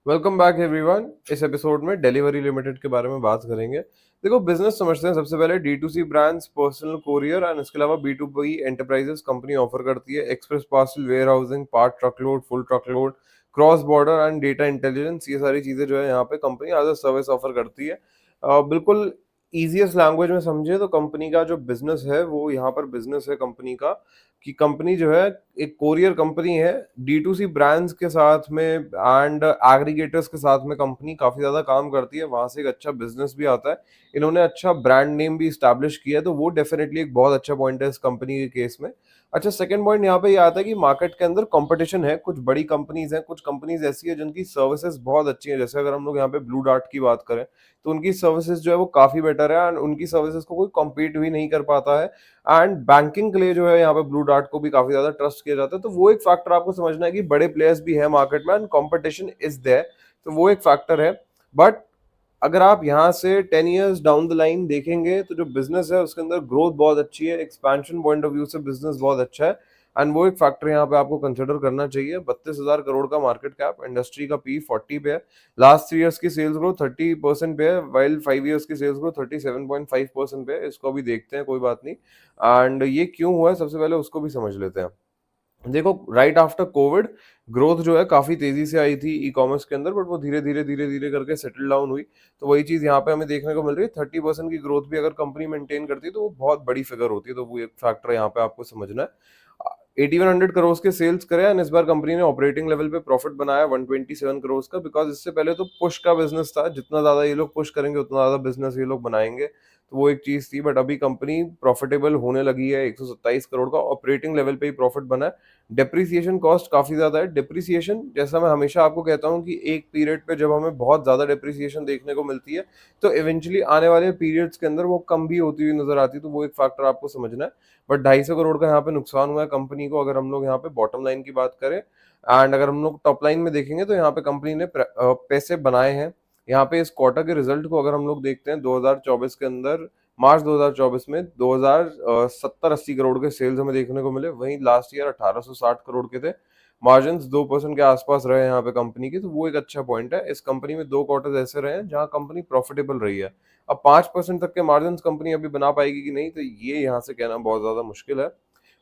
Welcome back everyone. इस episode में delivery limited के बारे में बात करेंगे। देखो, बिजनेस समझते हैं। सबसे पहले D to C brands, personal courier and इसके अलावा B to B enterprises company offer करती है express parcel, warehousing, part truckload, full truckload, cross border and data intelligence. ये सारी चीजें जो है यहाँ पे company as a service offer करती है। बिल्कुल ईजीएस्ट लैंग्वेज में समझे तो कंपनी का जो बिजनेस है वो यहाँ पर बिजनेस है कंपनी का, कि कंपनी जो है एक कोरियर कंपनी है। डी टू सी ब्रांड्स के साथ में एंड एग्रीगेटर्स के साथ में कंपनी काफी ज्यादा काम करती है, वहां से एक अच्छा बिजनेस भी आता है। इन्होंने अच्छा ब्रांड नेम भी स्टैब्लिश किया है, तो वो डेफिनेटली एक बहुत अच्छा पॉइंट है इस कंपनी के केस में। अच्छा, सेकंड पॉइंट यहाँ पे ये आता है कि मार्केट के अंदर कंपटीशन है। कुछ बड़ी कंपनीज हैं, कुछ कंपनीज ऐसी है जिनकी सर्विसेज बहुत अच्छी है। जैसे अगर हम लोग यहाँ पे ब्लू डार्ट की बात करें तो उनकी सर्विसेज जो है वो काफी बेटर है एंड उनकी सर्विसेज को कोई कॉम्पीट भी नहीं कर पाता है। एंड बैंकिंग के लिए जो है यहाँ पे ब्लू डार्ट को भी काफी ज्यादा ट्रस्ट किया जाता है। तो वो एक फैक्टर आपको समझना है कि बड़े प्लेयर्स भी है मार्केट में एंड कॉम्पिटिशन इज देयर। तो वो एक फैक्टर है। बट अगर आप यहाँ से 10 years डाउन द लाइन देखेंगे तो जो बिजनेस है उसके अंदर ग्रोथ बहुत अच्छी है, एक्सपेंशन पॉइंट ऑफ व्यू से बिजनेस बहुत अच्छा है। एंड वो एक फैक्टर यहाँ पे आपको कंसिडर करना चाहिए। 32,000 करोड़ का मार्केट कैप, इंडस्ट्री का पी 40 पे है, लास्ट 3 years की सेल्स ग्रोथ 30% पे है, वाइल 5 years की सेल्स ग्रोथ 37.5% पे है। इसको भी देखते हैं, कोई बात नहीं। एंड ये क्यों हुआ है सबसे पहले उसको भी समझ लेते हैं। देखो, राइट आफ्टर कोविड ग्रोथ जो है काफी तेजी से आई थी ई कॉमर्स के अंदर, बट वो धीरे धीरे करके सेटल डाउन हुई। तो वही चीज यहाँ पे हमें देखने को मिल रही है। 30% की ग्रोथ भी अगर कंपनी मेंटेन करती है तो वो बहुत बड़ी फिगर होती है। तो वो एक फैक्टर यहाँ पे आपको समझना है। 8100 करोड़ के सेल्स करे एंड इस बार कंपनी ने ऑपरेटिंग लेवल पे प्रॉफिट बनाया 127 करोड़ का। बिकॉज इससे पहले तो पुश का बिजनेस था, जितना ज्यादा ये लोग पुश करेंगे उतना ज्यादा बिजनेस ये लोग बनाएंगे। तो वो एक चीज थी। बट अभी कंपनी प्रॉफिटेबल होने लगी है। 127 करोड़ का ऑपरेटिंग लेवल पे ही प्रॉफिट बना है। डेप्रिसिएशन कॉस्ट काफी ज्यादा है। डेप्रिसिएशन, जैसा मैं हमेशा आपको कहता हूँ कि एक पीरियड पे जब हमें बहुत ज्यादा डेप्रिसिएशन देखने को मिलती है तो इवेंचुअली आने वाले पीरियड्स के अंदर वो कम भी होती हुई नजर आती है। तो वो एक फैक्टर आपको समझना है। बट 250 करोड़ का यहाँ पे नुकसान हुआ है कंपनी को, अगर हम लोग यहाँ पे बॉटम लाइन की बात करें। एंड अगर हम लोग टॉप लाइन में देखेंगे तो यहाँ पे कंपनी ने पैसे बनाए हैं। यहाँ पे इस क्वार्टर के रिजल्ट को अगर हम लोग देखते हैं 2024 के अंदर, मार्च 2024 में 2070-80 करोड़ के सेल्स हमें देखने को मिले। वहीं लास्ट ईयर 1860 करोड़ के थे। मार्जिन 2% के आसपास रहे यहाँ पे कंपनी की। तो वो एक अच्छा पॉइंट है। इस कंपनी में 2 क्वार्टर ऐसे रहे हैं जहाँ कंपनी प्रॉफिटेबल रही है। अब 5% तक के मार्जिन कंपनी अभी बना पाएगी कि नहीं, तो ये यहाँ से कहना बहुत ज्यादा मुश्किल है।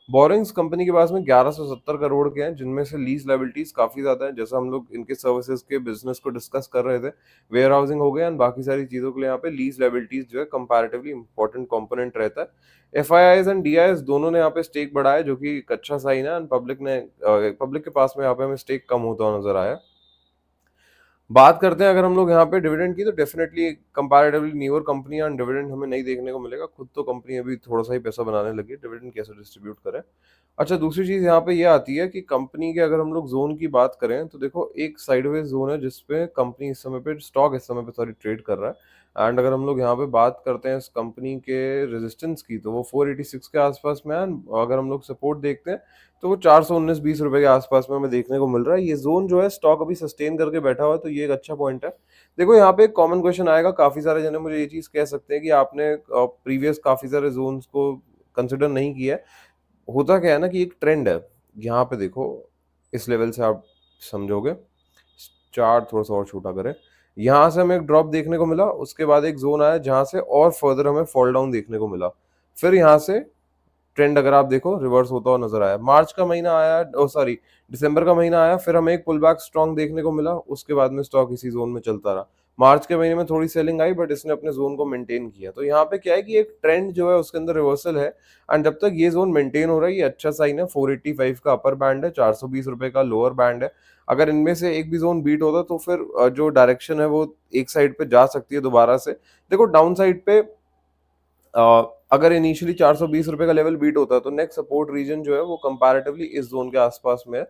बोरिंग्स कंपनी के पास में 1170 करोड़ के हैं, जिनमें से लीज लाइबिलिटीज काफी ज्यादा है। जैसा हम लोग इनके सर्विसेज के बिजनेस को डिस्कस कर रहे थे, वेयर हाउसिंग हो गया एंड बाकी सारी चीजों के लिए यहाँ पे लीज लाइबिलिटीज जो है कंपैरेटिवली इंपॉर्टेंट कंपोनेंट रहता है। एफआईआईज एंड डीआईएस दोनों ने यहाँ पे स्टेक बढ़ाया, जो कि एक अच्छा साइन है। एंड पब्लिक के पास में यहाँ पे हमें स्टेक कम होता हुआ नजर आया। बात करते हैं अगर हम लोग यहाँ पे डिविडेंड की, तो definitely comparatively newer company and dividend हमें नहीं देखने को मिलेगा। खुद तो कंपनी अभी थोड़ा सा ही पैसा बनाने लगी है, डिविडेंड कैसे डिस्ट्रीब्यूट करें। अच्छा, दूसरी चीज यहाँ पे ये आती है कि कंपनी के अगर हम लोग जोन की बात करें तो देखो, एक साइडवेज जोन है जिसपे कंपनी इस समय पे स्टॉक इस समय पे सॉरी ट्रेड कर रहा है। एंड अगर हम लोग यहाँ पे बात करते हैं इस कंपनी के रेजिस्टेंस की, तो वो 486 के आसपास में है। and अगर हम लोग सपोर्ट देखते हैं तो वो 419-20 रुपए के आसपास में हमें देखने को मिल रहा है। ये जोन जो है स्टॉक अभी सस्टेन करके बैठा हुआ है, तो ये एक अच्छा पॉइंट है। देखो, यहाँ पे एक कॉमन क्वेश्चन आएगा, काफी सारे जने मुझे ये चीज कह सकते हैं कि आपने प्रीवियस काफी सारे जोन्स को कंसिडर नहीं किया है। होता क्या है ना कि एक ट्रेंड है। यहाँ पे देखो, इस लेवल से आप समझोगे। चार्ट थोड़ा सा और छोटा करें। यहाँ से हमें एक ड्रॉप देखने को मिला, उसके बाद एक जोन आया जहां से और फर्दर हमें फॉल डाउन देखने को मिला। फिर यहाँ से ट्रेंड अगर आप देखो रिवर्स होता हुआ नजर आया। मार्च का महीना आया, ओ सॉरी, दिसंबर का महीना आया, फिर हमें एक पुल बैक स्ट्रॉन्ग देखने को मिला। उसके बाद में स्टॉक इसी जोन में चलता रहा। मार्च के महीने में थोड़ी सेलिंग आई, बट इसने अपने जोन को मेंटेन किया। तो यहाँ पे क्या है कि एक ट्रेंड जो है उसके अंदर रिवर्सल है। एंड जब तक ये जोन मेंटेन हो रहा है, ये अच्छा साइन है। 485 का अपर बैंड है, 420 रुपए का लोअर बैंड है। अगर इनमें से एक भी जोन बीट होता तो फिर जो डायरेक्शन है वो एक साइड पे जा सकती है दोबारा से। देखो, डाउन साइड पे अगर इनिशियली 420 रुपए का लेवल बीट होता है तो नेक्स्ट सपोर्ट रीजन जो है वो कंपैरेटिवली इस जोन के आसपास में है,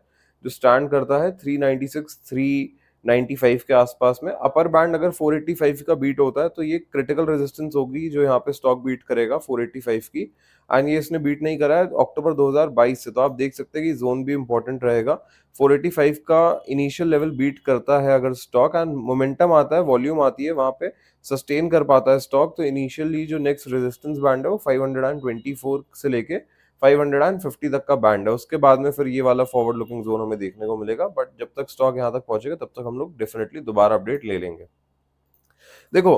जो स्टैंड करता है 396 395 के आसपास में। अपर बैंड अगर 485 का बीट होता है तो ये क्रिटिकल रेजिस्टेंस होगी जो यहाँ पे स्टॉक बीट करेगा 485 की। एंड ये इसने बीट नहीं करा है अक्टूबर 2022 से। तो आप देख सकते हैं कि जोन भी इंपॉर्टेंट रहेगा। 485 का इनिशियल लेवल बीट करता है अगर स्टॉक, एंड मोमेंटम आता है, वॉल्यूम आती है, वहां पे सस्टेन कर पाता है स्टॉक, तो इनिशियली जो नेक्स्ट रेजिस्टेंस बैंड है वो 524 से लेके 550 तक का बैंड है। उसके बाद में फिर ये वाला फॉरवर्ड लुकिंग जोन हमें देखने को मिलेगा, बट जब तक स्टॉक यहाँ तक पहुंचेगा तब तक हम लोग डेफिनेटली दोबारा अपडेट ले लेंगे। देखो,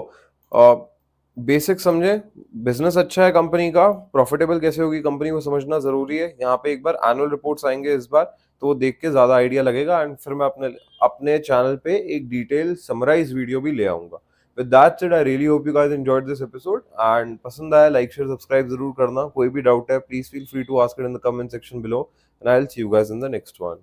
बेसिक समझे, बिजनेस अच्छा है कंपनी का, प्रॉफिटेबल कैसे होगी कंपनी वो समझना जरूरी है। यहाँ पे एक बार एनुअल रिपोर्ट्स आएंगे इस बार, तो वो देख के ज्यादा आइडिया लगेगा, एंड फिर मैं अपने अपने चैनल पे एक डिटेल समराइज वीडियो भी ले आऊंगा। With that said, I really hope you guys enjoyed this episode, and पसंद आया लाइक शेयर सब्सक्राइब जरूर करना। कोई भी डाउट है please feel free to ask it in the comment section below, and I will see you guys in the next one.